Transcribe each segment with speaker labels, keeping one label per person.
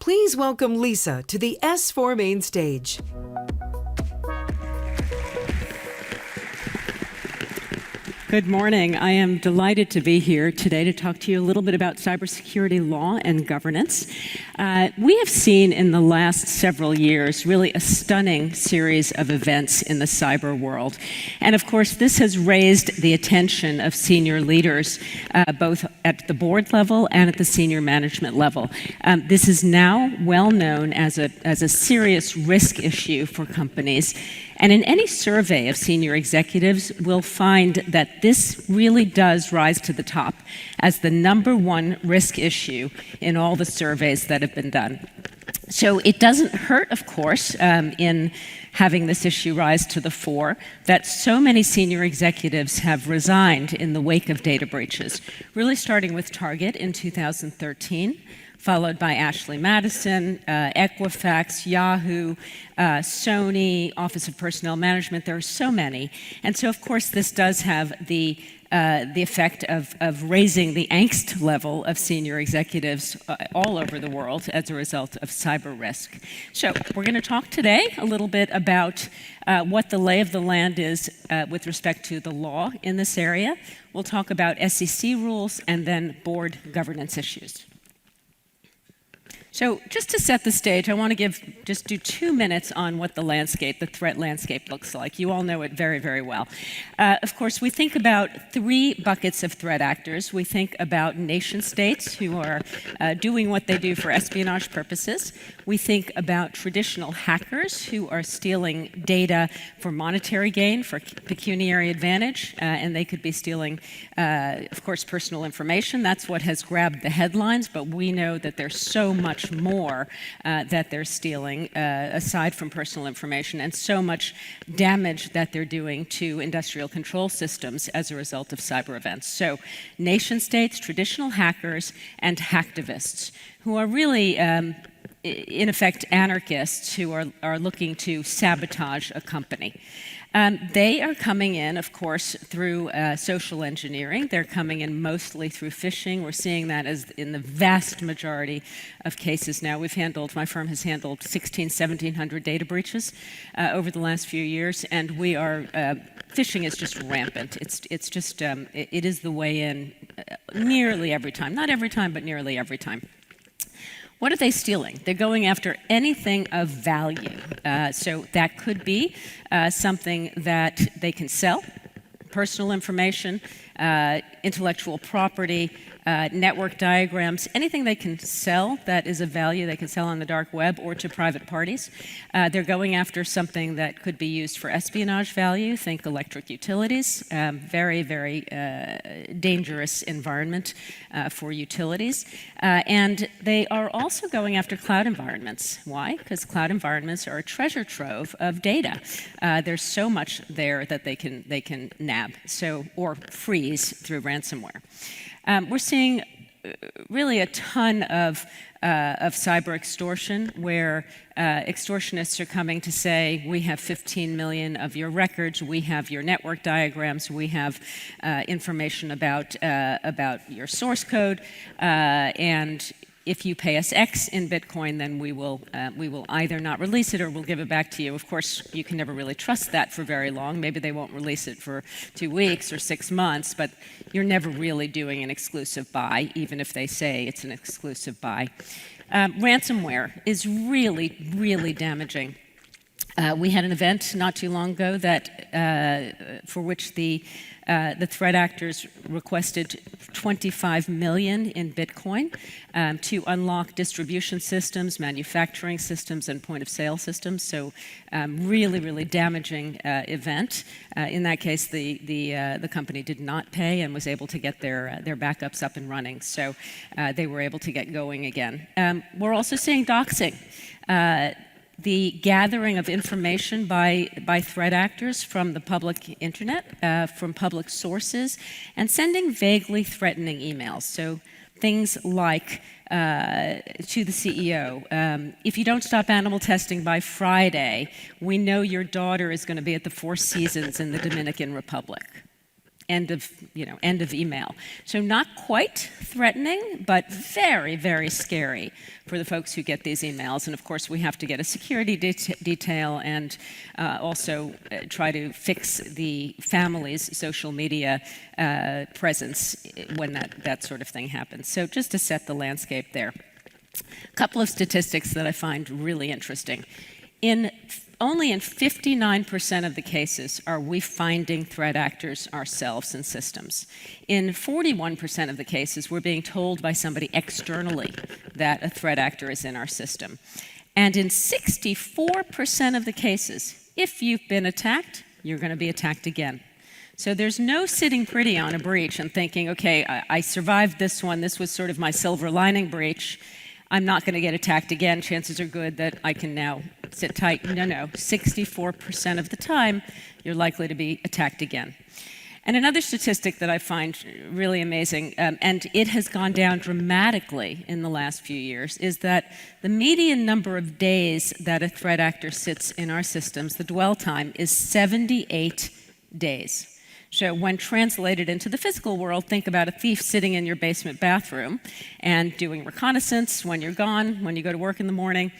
Speaker 1: Please welcome Lisa to the S4 main stage.
Speaker 2: Good morning. I am delighted to be here today to talk to you a little bit about cybersecurity law and governance. We have seen in the last several years really a stunning series of events in the cyber world. And of course, this has raised the attention of senior leaders, both at the board level and at the senior management level. This is now well known as a serious risk issue for companies. And in any survey of senior executives, we'll find that this really does rise to the top as the #1 risk issue in all the surveys that have been done. So it doesn't hurt, of course, in having this issue rise to the fore, that so many senior executives have resigned in the wake of data breaches, really starting with Target in 2013, followed by Ashley Madison, Equifax, Yahoo, Sony, Office of Personnel Management. There are so many. And so, of course, this does have the effect of raising the angst level of senior executives all over the world as a result of cyber risk. So we're going to talk today a little bit about what the lay of the land is with respect to the law in this area. We'll talk about SEC rules and then board governance issues. So just to set the stage, I want to just do 2 minutes on what the threat landscape looks like. You all know it very, very well. Of course, we think about 3 buckets of threat actors. We think about nation states who are doing what they do for espionage purposes. We think about traditional hackers who are stealing data for monetary gain, for pecuniary advantage, and they could be stealing, of course, personal information. That's what has grabbed the headlines, but we know that there's so much more that they're stealing aside from personal information, and so much damage that they're doing to industrial control systems as a result of cyber events. So nation states, traditional hackers, and hacktivists who are really in effect anarchists who are looking to sabotage a company. They are coming in, of course, through social engineering. They're coming in mostly through phishing. We're seeing that as in the vast majority of cases now. My firm has handled 1,700 data breaches over the last few years, and phishing is just rampant. It is the way in nearly every time. Not every time, but nearly every time. What are they stealing? They're going after anything of value. So that could be something that they can sell, personal information, intellectual property, network diagrams, anything they can sell that is of value, they can sell on the dark web or to private parties. They're going after something that could be used for espionage value. Think electric utilities, very, very dangerous environment for utilities. And they are also going after cloud environments. Why? Because cloud environments are a treasure trove of data. There's so much there that they can nab, or freeze through ransomware. We're seeing really a ton of cyber extortion where extortionists are coming to say, we have 15 million of your records, we have your network diagrams, we have information about your source code, and if you pay us X in Bitcoin, then we will either not release it or we'll give it back to you. Of course, you can never really trust that for very long. Maybe they won't release it for 2 weeks or 6 months, but you're never really doing an exclusive buy, even if they say it's an exclusive buy. Ransomware is really, really damaging. We had an event not too long ago for which the threat actors requested 25 million in Bitcoin to unlock distribution systems, manufacturing systems, and point-of-sale systems. So really, really damaging event. In that case, the company did not pay and was able to get their backups up and running. So they were able to get going again. We're also seeing doxing. The gathering of information by threat actors from the public internet, from public sources, and sending vaguely threatening emails. So things like to the CEO, if you don't stop animal testing by Friday, we know your daughter is going to be at the Four Seasons in the Dominican Republic. End of email. So not quite threatening, but very, very scary for the folks who get these emails. And of course, we have to get a security detail and also try to fix the family's social media presence when that sort of thing happens. So just to set the landscape there. A couple of statistics that I find really interesting. Only in 59% of the cases are we finding threat actors ourselves in systems. In 41% of the cases, we're being told by somebody externally that a threat actor is in our system. And in 64% of the cases, if you've been attacked, you're going to be attacked again. So there's no sitting pretty on a breach and thinking, okay, I survived this one. This was sort of my silver lining breach. I'm not going to get attacked again. Chances are good that I can now sit tight. No, 64% of the time, you're likely to be attacked again. And another statistic that I find really amazing, and it has gone down dramatically in the last few years, is that the median number of days that a threat actor sits in our systems, the dwell time, is 78 days. So when translated into the physical world, think about a thief sitting in your basement bathroom and doing reconnaissance when you're gone, when you go to work in the morning,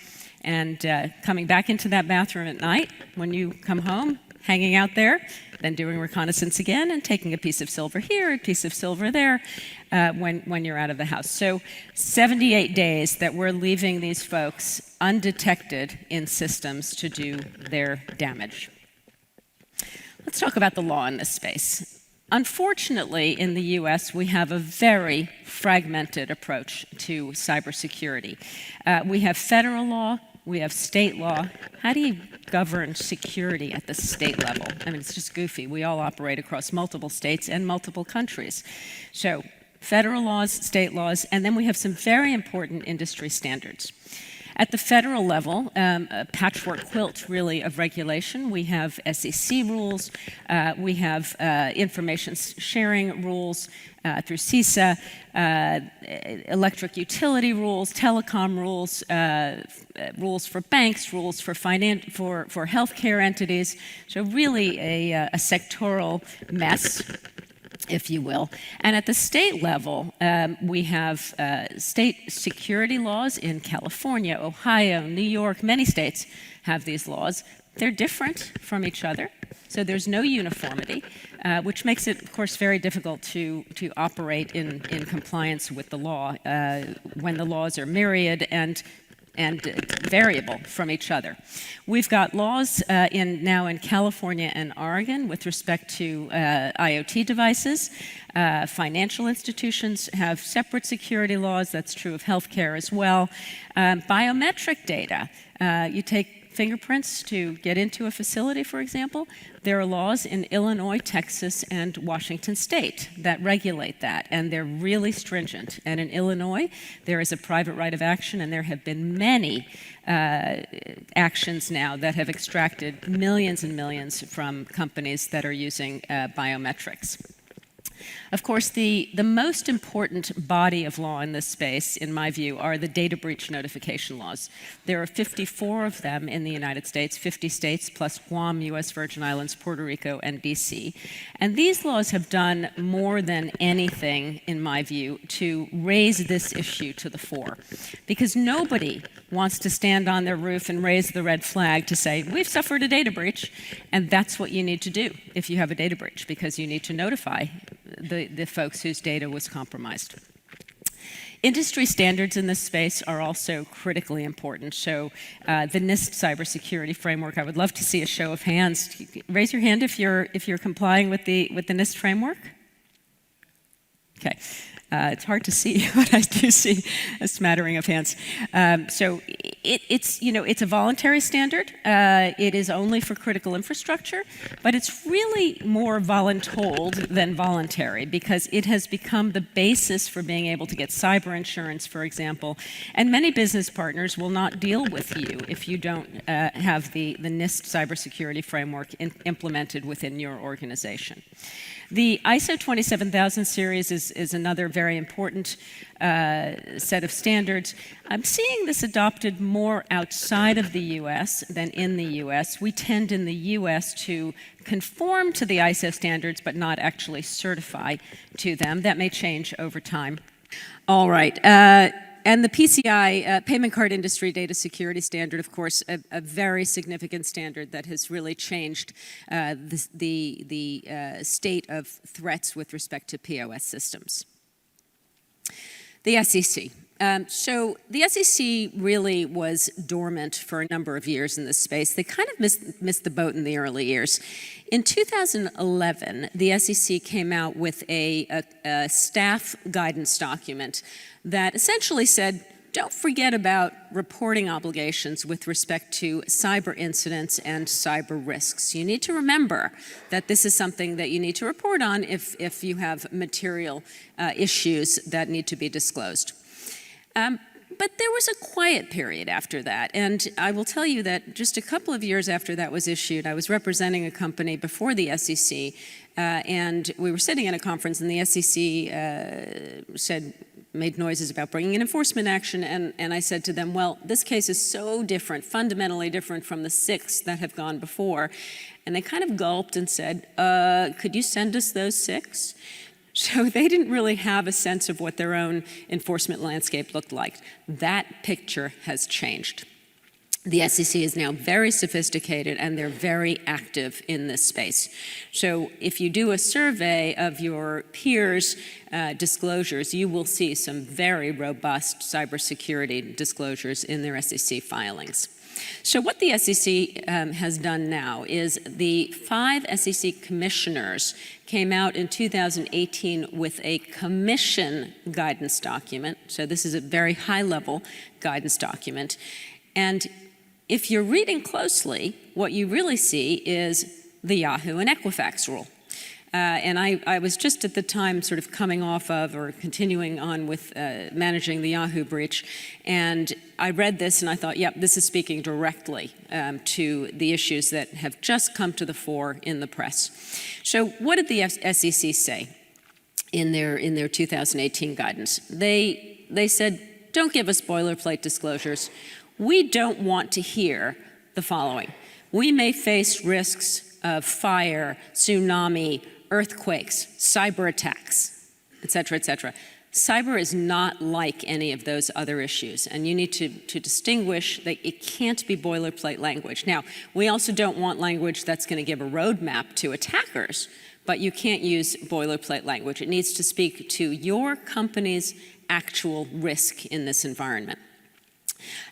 Speaker 2: and coming back into that bathroom at night when you come home, hanging out there, then doing reconnaissance again and taking a piece of silver here, a piece of silver there when you're out of the house. So 78 days that we're leaving these folks undetected in systems to do their damage. Let's talk about the law in this space. Unfortunately, in the US, we have a very fragmented approach to cybersecurity. We have federal law, we have state law. How do you govern security at the state level? I mean, it's just goofy. We all operate across multiple states and multiple countries. So, federal laws, state laws, and then we have some very important industry standards. At the federal level, a patchwork quilt, really, of regulation. We have SEC rules, we have information sharing rules through CISA, electric utility rules, telecom rules, rules for banks, rules for healthcare entities. So really a sectoral mess, if you will. And at the state level, we have state security laws in California, Ohio, New York. Many states have these laws. They're different from each other, so there's no uniformity, which makes it, of course, very difficult to operate in compliance with the law when the laws are myriad and variable from each other. We've got laws now in California and Oregon with respect to IoT devices. Financial institutions have separate security laws. That's true of healthcare as well. Biometric data. You take fingerprints to get into a facility, for example. There are laws in Illinois, Texas, and Washington State that regulate that, and they're really stringent. And in Illinois, there is a private right of action, and there have been many actions now that have extracted millions and millions from companies that are using biometrics. Of course, the most important body of law in this space, in my view, are the data breach notification laws. There are 54 of them in the United States, 50 states plus Guam, U.S. Virgin Islands, Puerto Rico, and D.C. And these laws have done more than anything, in my view, to raise this issue to the fore. Because nobody wants to stand on their roof and raise the red flag to say, we've suffered a data breach, and that's what you need to do if you have a data breach, because you need to notify the folks whose data was compromised. Industry standards in this space are also critically important. So the NIST Cybersecurity Framework, I would love to see a show of hands. Raise your hand if you're complying with the NIST framework. Okay. It's hard to see, but I do see a smattering of hands. So it's a voluntary standard. It is only for critical infrastructure, but it's really more voluntold than voluntary because it has become the basis for being able to get cyber insurance, for example. And many business partners will not deal with you if you don't have the NIST cybersecurity framework implemented within your organization. The ISO 27000 series is another very important set of standards. I'm seeing this adopted more outside of the US than in the US. We tend in the US to conform to the ISO standards but not actually certify to them. That may change over time. All right. And the PCI, Payment Card Industry Data Security Standard, of course, a very significant standard that has really changed the state of threats with respect to POS systems. The SEC. So the SEC really was dormant for a number of years in this space. They kind of missed the boat in the early years. In 2011, the SEC came out with a staff guidance document that essentially said, don't forget about reporting obligations with respect to cyber incidents and cyber risks. You need to remember that this is something that you need to report on if you have material issues that need to be disclosed. But there was a quiet period after that, and I will tell you that just a couple of years after that was issued, I was representing a company before the SEC, and we were sitting at a conference, and the SEC made noises about bringing an enforcement action, and I said to them, well, this case is so different, fundamentally different from the 6 that have gone before, and they kind of gulped and said, could you send us those 6? So they didn't really have a sense of what their own enforcement landscape looked like. That picture has changed. The SEC is now very sophisticated and they're very active in this space. So if you do a survey of your peers' disclosures, you will see some very robust cybersecurity disclosures in their SEC filings. So what the SEC has done now is the 5 SEC commissioners came out in 2018 with a commission guidance document. So this is a very high-level guidance document. And if you're reading closely, what you really see is the Yahoo and Equifax rule. And I was just at the time sort of coming off of or continuing on with managing the Yahoo breach. And I read this and I thought, yep, this is speaking directly to the issues that have just come to the fore in the press. So what did the SEC say in their 2018 guidance? They said, don't give us boilerplate disclosures. We don't want to hear the following. We may face risks of fire, tsunami, earthquakes, cyber attacks, et cetera, et cetera. Cyber is not like any of those other issues, and you need to distinguish that it can't be boilerplate language. Now, we also don't want language that's going to give a roadmap to attackers, but you can't use boilerplate language. It needs to speak to your company's actual risk in this environment.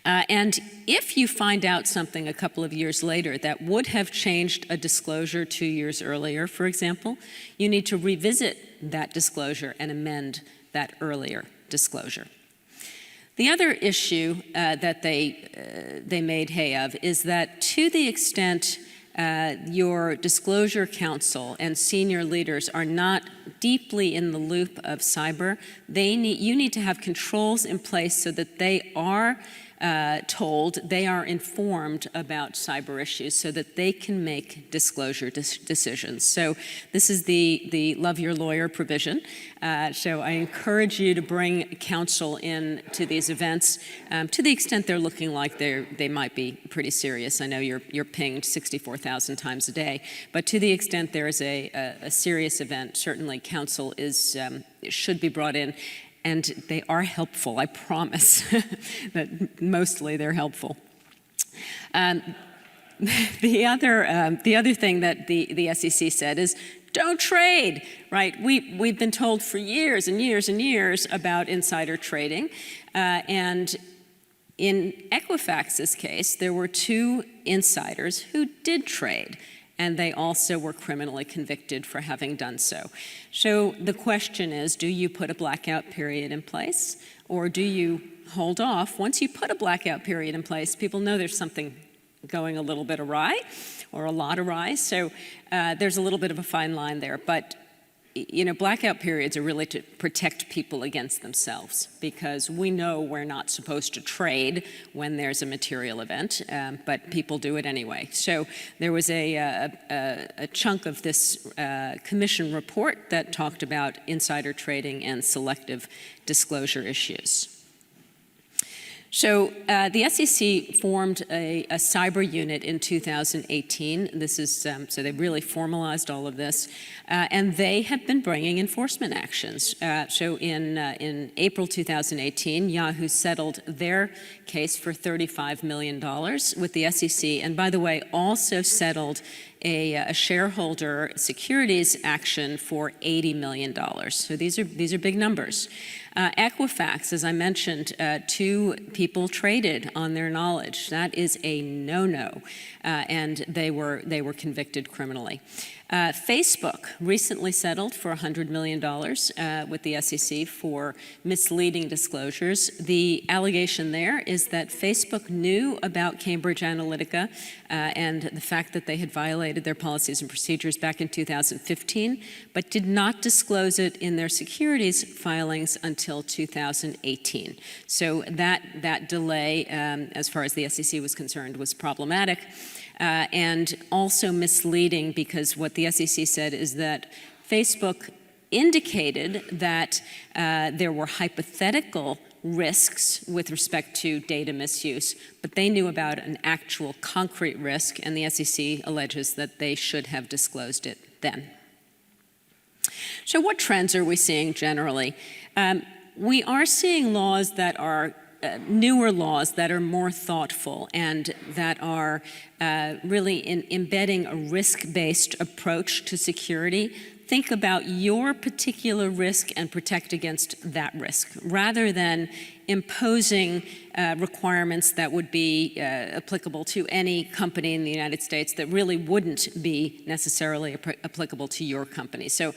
Speaker 2: And if you find out something a couple of years later that would have changed a disclosure 2 years earlier, for example, you need to revisit that disclosure and amend that earlier disclosure. The other issue that they made hay of is that to the extent your disclosure council and senior leaders are not deeply in the loop of cyber, you need to have controls in place so that they are told, they are informed about cyber issues so that they can make disclosure decisions. So this is the love your lawyer provision. So I encourage you to bring counsel in to these events to the extent they're looking like they might be pretty serious. I know you're pinged 64,000 times a day, but to the extent there is a serious event, certainly counsel should be brought in. And they are helpful, I promise, that mostly they're helpful. The other thing that the SEC said is, don't trade, right? We've been told for years and years and years about insider trading. And in Equifax's case, there were 2 insiders who did trade, and they also were criminally convicted for having done so. So the question is, do you put a blackout period in place, or do you hold off? Once you put a blackout period in place, people know there's something going a little bit awry, or a lot awry, so there's a little bit of a fine line there. But blackout periods are really to protect people against themselves, because we know we're not supposed to trade when there's a material event, but people do it anyway. So there was a chunk of this commission report that talked about insider trading and selective disclosure issues. So the SEC formed a cyber unit in 2018. This is, so they really formalized all of this. And they have been bringing enforcement actions. So in April 2018, Yahoo settled their case for $35 million with the SEC. And by the way, also settled a shareholder securities action for $80 million. So these are big numbers. Equifax, as I mentioned, 2 people traded on their knowledge. That is a no-no, and they were convicted criminally. Facebook recently settled for $100 million with the SEC for misleading disclosures. The allegation there is that Facebook knew about Cambridge Analytica and the fact that they had violated their policies and procedures back in 2015, but did not disclose it in their securities filings until 2018. So that delay, as far as the SEC was concerned, was problematic. And also misleading, because what the SEC said is that Facebook indicated that there were hypothetical risks with respect to data misuse, but they knew about an actual concrete risk, and the SEC alleges that they should have disclosed it then. So what trends are we seeing generally? We are seeing laws that are newer laws that are more thoughtful and that are really embedding a risk-based approach to security. Think about your particular risk and protect against that risk, rather than imposing requirements that would be applicable to any company in the United States that really wouldn't be necessarily applicable to your company. So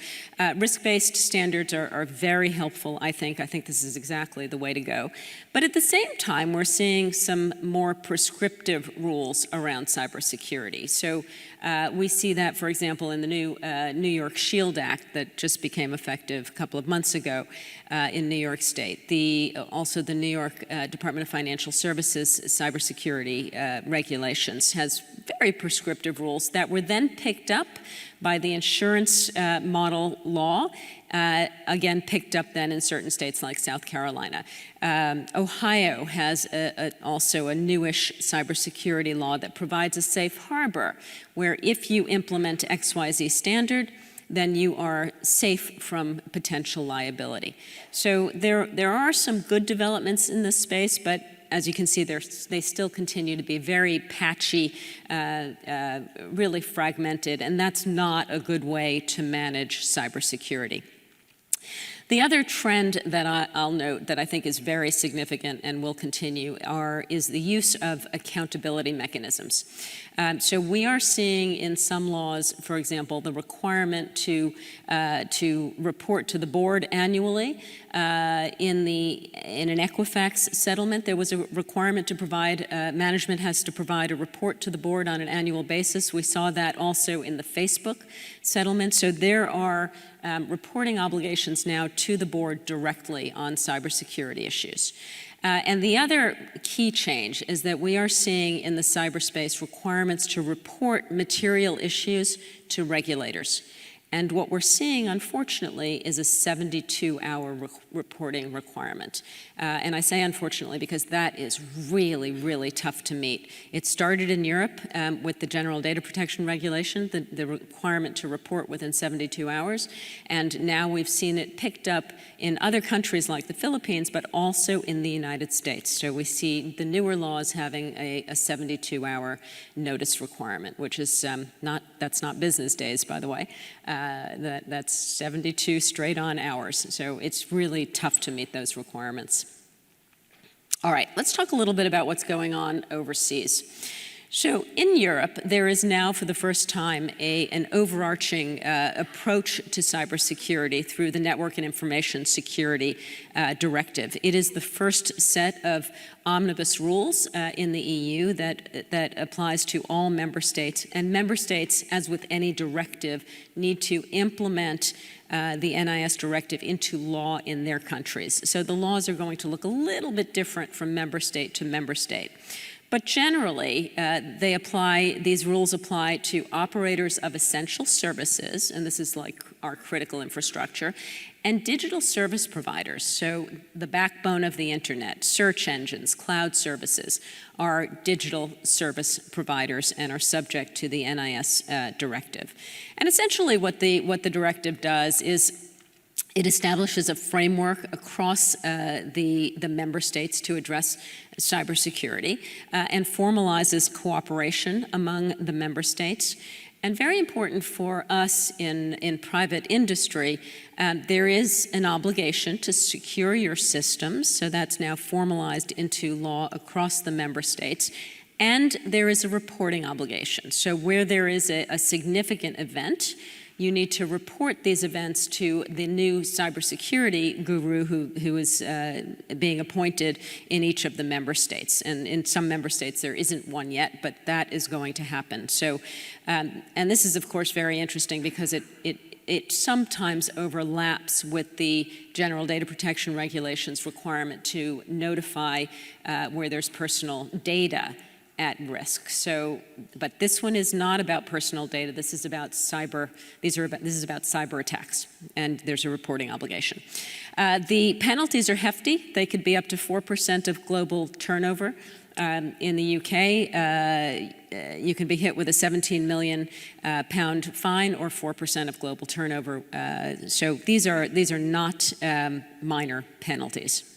Speaker 2: risk-based standards are very helpful, I think. I think this is exactly the way to go. But at the same time, we're seeing some more prescriptive rules around cybersecurity. So we see that, for example, in the new New York SHIELD Act that just became effective a couple of months ago in New York State. Also the New York Department of Financial Services cybersecurity regulations has very prescriptive rules that were then picked up by the insurance model law, again picked up then in certain states like South Carolina. Ohio has also a newish cybersecurity law that provides a safe harbor where if you implement XYZ standard, then you are safe from potential liability. So there are some good developments in this space, but as you can see, they still continue to be very patchy, really fragmented, and that's not a good way to manage cybersecurity. The other trend that I'll note that I think is very significant and will continue is the use of accountability mechanisms. So we are seeing in some laws, for example, the requirement to report to the board annually. In an Equifax settlement, there was a requirement to provide, management has to provide a report to the board on an annual basis. We saw that also in the Facebook settlement. So there are reporting obligations now to the board directly on cybersecurity issues. And the other key change is that we are seeing in the cyberspace requirements to report material issues to regulators. And what we're seeing, unfortunately, is a 72-hour reporting requirement. And I say unfortunately because that is really, really tough to meet. It started in Europe with the General Data Protection Regulation, the requirement to report within 72 hours. And now we've seen it picked up in other countries like the Philippines, but also in the United States. So we see the newer laws having a 72-hour notice requirement, which is that's not business days, by the way. That's 72 straight-on hours. So it's really tough to meet those requirements. All right, let's talk a little bit about what's going on overseas. So in Europe, there is now for the first time an overarching approach to cybersecurity through the Network and Information Security Directive. It is the first set of omnibus rules in the EU that applies to all member states. And member states, as with any directive, need to implement the NIS Directive into law in their countries. So the laws are going to look a little bit different from member state to member state. But generally, these rules apply to operators of essential services, and this is like our critical infrastructure, and digital service providers. So the backbone of the internet, search engines, cloud services are digital service providers and are subject to the NIS Directive. And essentially what the directive does is it establishes a framework across the member states to address cybersecurity and formalizes cooperation among the member states. And very important for us in private industry, there is an obligation to secure your systems, so that's now formalized into law across the member states. And there is a reporting obligation. So where there is a significant event, you need to report these events to the new cybersecurity guru who is being appointed in each of the member states. And in some member states there isn't one yet, but that is going to happen. So, and this is of course very interesting because it sometimes overlaps with the General Data Protection Regulations requirement to notify where there's personal data at risk. So, but this one is not about personal data. This is about this is about cyber attacks, and there's a reporting obligation. The penalties are hefty. They could be up to 4% of global turnover. In the UK, you can be hit with a 17 million pound fine or 4% of global turnover. So these are not minor penalties.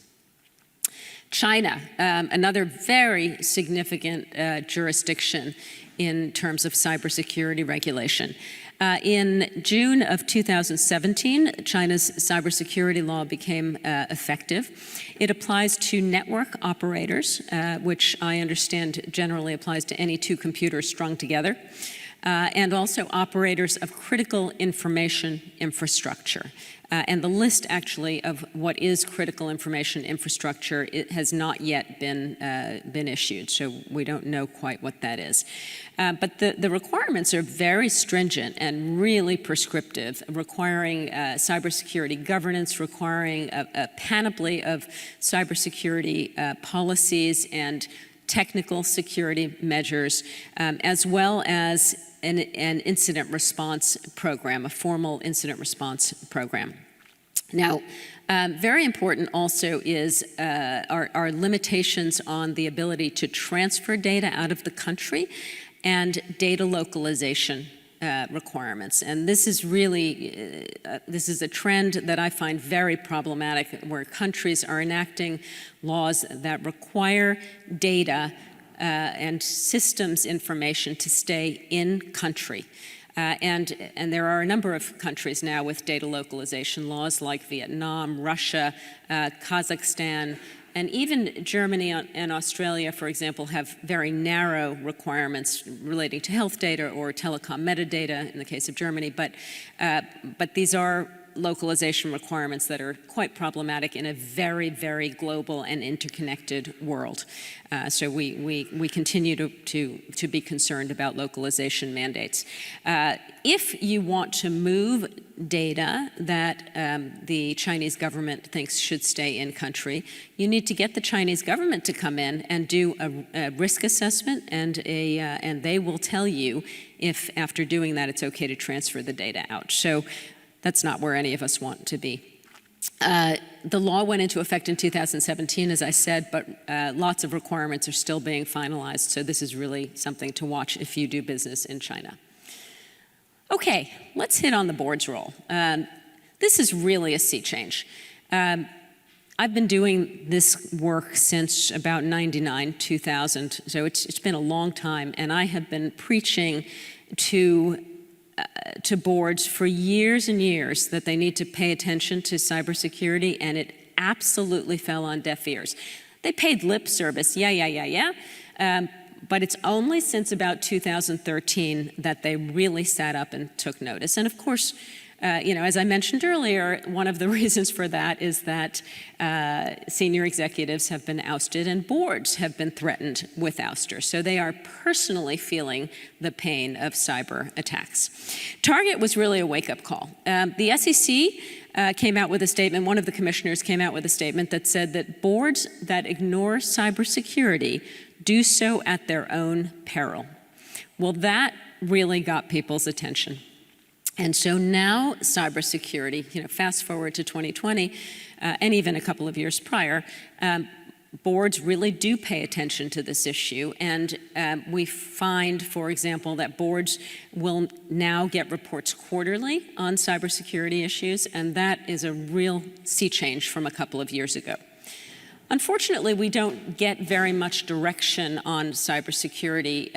Speaker 2: China, another very significant jurisdiction in terms of cybersecurity regulation. In June of 2017, China's cybersecurity law became effective. It applies to network operators, which I understand generally applies to any two computers strung together, and also operators of critical information infrastructure. And the list actually of what is critical information infrastructure, it has not yet been issued, so we don't know quite what that is. But the requirements are very stringent and really prescriptive, requiring cybersecurity governance, requiring a panoply of cybersecurity policies and technical security measures, as well as an incident response program, a formal incident response program. Now, very important also is our limitations on the ability to transfer data out of the country and data localization requirements. And this is really, this is a trend that I find very problematic, where countries are enacting laws that require data and systems information to stay in country. And there are a number of countries now with data localization laws like Vietnam, Russia, Kazakhstan, and even Germany and Australia, for example, have very narrow requirements relating to health data or telecom metadata in the case of Germany, but these are localization requirements that are quite problematic in a very, very global and interconnected world. So we continue to be concerned about localization mandates. If you want to move data that the Chinese government thinks should stay in country, you need to get the Chinese government to come in and do a risk assessment, and they will tell you if after doing that it's okay to transfer the data out. So that's not where any of us want to be. The law went into effect in 2017, as I said, but lots of requirements are still being finalized, so this is really something to watch if you do business in China. Okay, let's hit on the board's role. This is really a sea change. I've been doing this work since about 99, 2000, so it's been a long time, and I have been preaching to boards for years and years that they need to pay attention to cybersecurity, and it absolutely fell on deaf ears. They paid lip service, but it's only since about 2013 that they really sat up and took notice. And of course, as I mentioned earlier, one of the reasons for that is that senior executives have been ousted and boards have been threatened with ouster. So they are personally feeling the pain of cyber attacks. Target was really a wake-up call. The SEC came out with a statement, one of the commissioners came out with a statement that said that boards that ignore cybersecurity do so at their own peril. Well, that really got people's attention. And so now cybersecurity, fast forward to 2020, and even a couple of years prior, boards really do pay attention to this issue. And we find, for example, that boards will now get reports quarterly on cybersecurity issues, and that is a real sea change from a couple of years ago. Unfortunately, we don't get very much direction on cybersecurity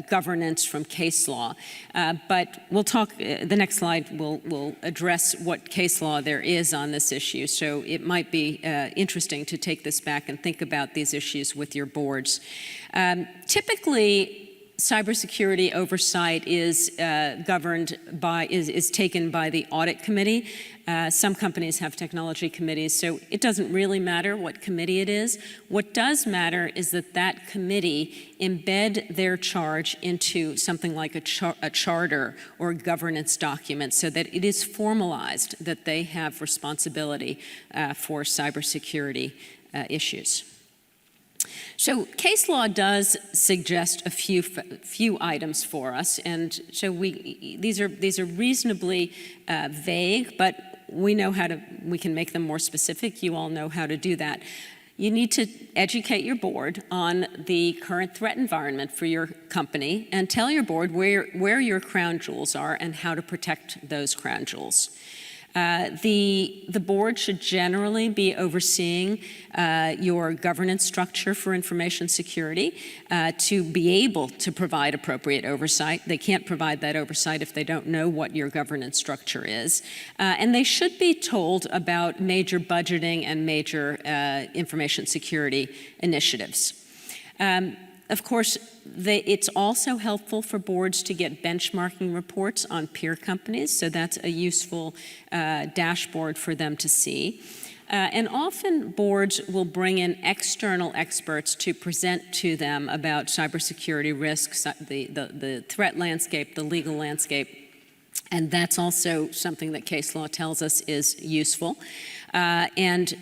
Speaker 2: governance from case law, but we'll talk, the next slide will address what case law there is on this issue, so it might be interesting to take this back and think about these issues with your boards. Typically, cybersecurity oversight is is taken by the audit committee. Some companies have technology committees, so it doesn't really matter what committee it is. What does matter is that that committee embed their charge into something like a charter or governance document so that it is formalized that they have responsibility for cybersecurity issues. So case law does suggest a few items for us, and so these are reasonably vague, but we can make them more specific. You all know how to do that. You need to educate your board on the current threat environment for your company and tell your board where your crown jewels are and how to protect those crown jewels. The board should generally be overseeing your governance structure for information security to be able to provide appropriate oversight. They can't provide that oversight if they don't know what your governance structure is. And they should be told about major budgeting and major information security initiatives. Of course, it's also helpful for boards to get benchmarking reports on peer companies, so that's a useful dashboard for them to see. And often boards will bring in external experts to present to them about cybersecurity risks, the threat landscape, the legal landscape, and that's also something that case law tells us is useful. And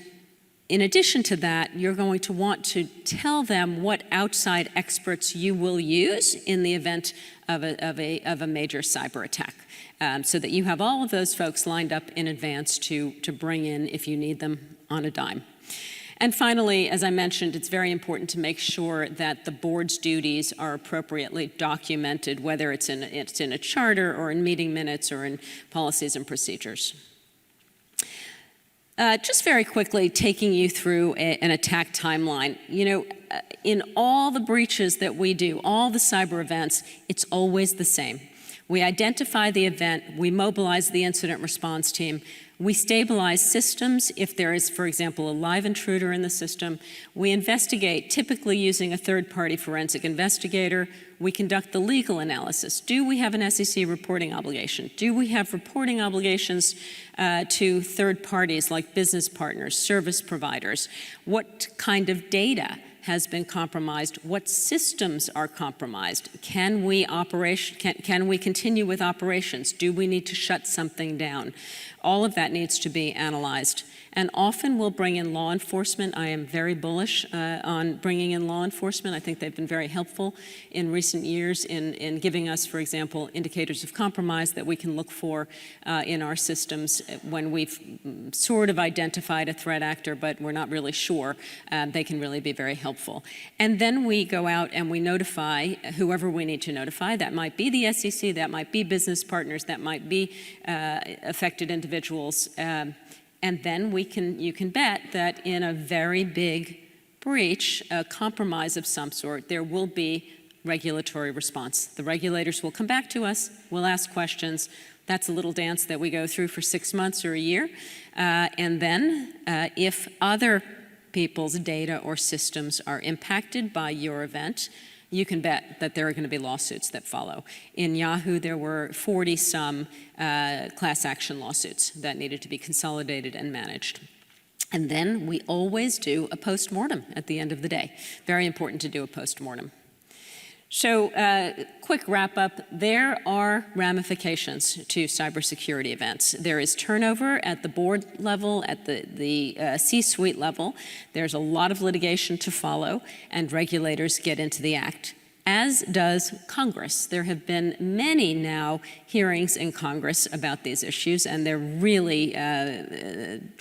Speaker 2: in addition to that, you're going to want to tell them what outside experts you will use in the event of a major cyber attack, so that you have all of those folks lined up in advance to bring in if you need them on a dime. And finally, as I mentioned, it's very important to make sure that the board's duties are appropriately documented, whether it's in a charter or in meeting minutes or in policies and procedures. Just very quickly, taking you through an attack timeline. In all the breaches that we do, all the cyber events, it's always the same. We identify the event, we mobilize the incident response team, we stabilize systems if there is, for example, a live intruder in the system. We investigate, typically using a third-party forensic investigator. We conduct the legal analysis. Do we have an SEC reporting obligation? Do we have reporting obligations to third parties like business partners, service providers? What kind of data has been compromised? What systems are compromised? Can we continue with operations? Do we need to shut something down? All of that needs to be analyzed. And often we'll bring in law enforcement. I am very bullish on bringing in law enforcement. I think they've been very helpful in recent years in giving us, for example, indicators of compromise that we can look for in our systems when we've sort of identified a threat actor, but we're not really sure. They can really be very helpful. And then we go out and we notify whoever we need to notify. That might be the SEC, that might be business partners, that might be affected individuals. And then you can bet that in a very big breach, a compromise of some sort, there will be regulatory response. The regulators will come back to us, we'll ask questions. That's a little dance that we go through for 6 months or a year. And then if other people's data or systems are impacted by your event, you can bet that there are going to be lawsuits that follow. In Yahoo, there were 40-some class action lawsuits that needed to be consolidated and managed. And then we always do a post-mortem at the end of the day. Very important to do a post-mortem. So, quick wrap up. There are ramifications to cybersecurity events. There is turnover at the board level, at the C-suite level. There's a lot of litigation to follow, and regulators get into the act, as does Congress. There have been many now hearings in Congress about these issues, and they're really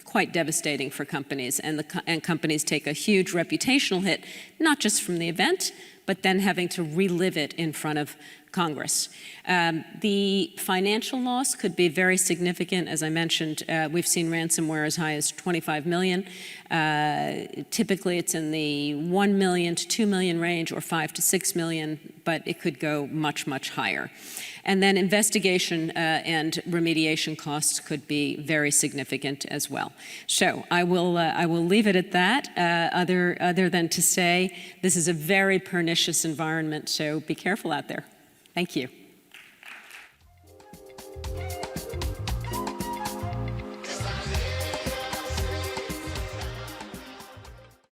Speaker 2: quite devastating for companies. And companies take a huge reputational hit, not just from the event, but then having to relive it in front of Congress. The financial loss could be very significant. As I mentioned, we've seen ransomware as high as 25 million. Typically, it's in the 1 million to 2 million range, or 5 to 6 million, but it could go much, much higher. And then investigation and remediation costs could be very significant as well. So I will leave it at that, other than to say this is a very pernicious environment, so be careful out there. Thank you.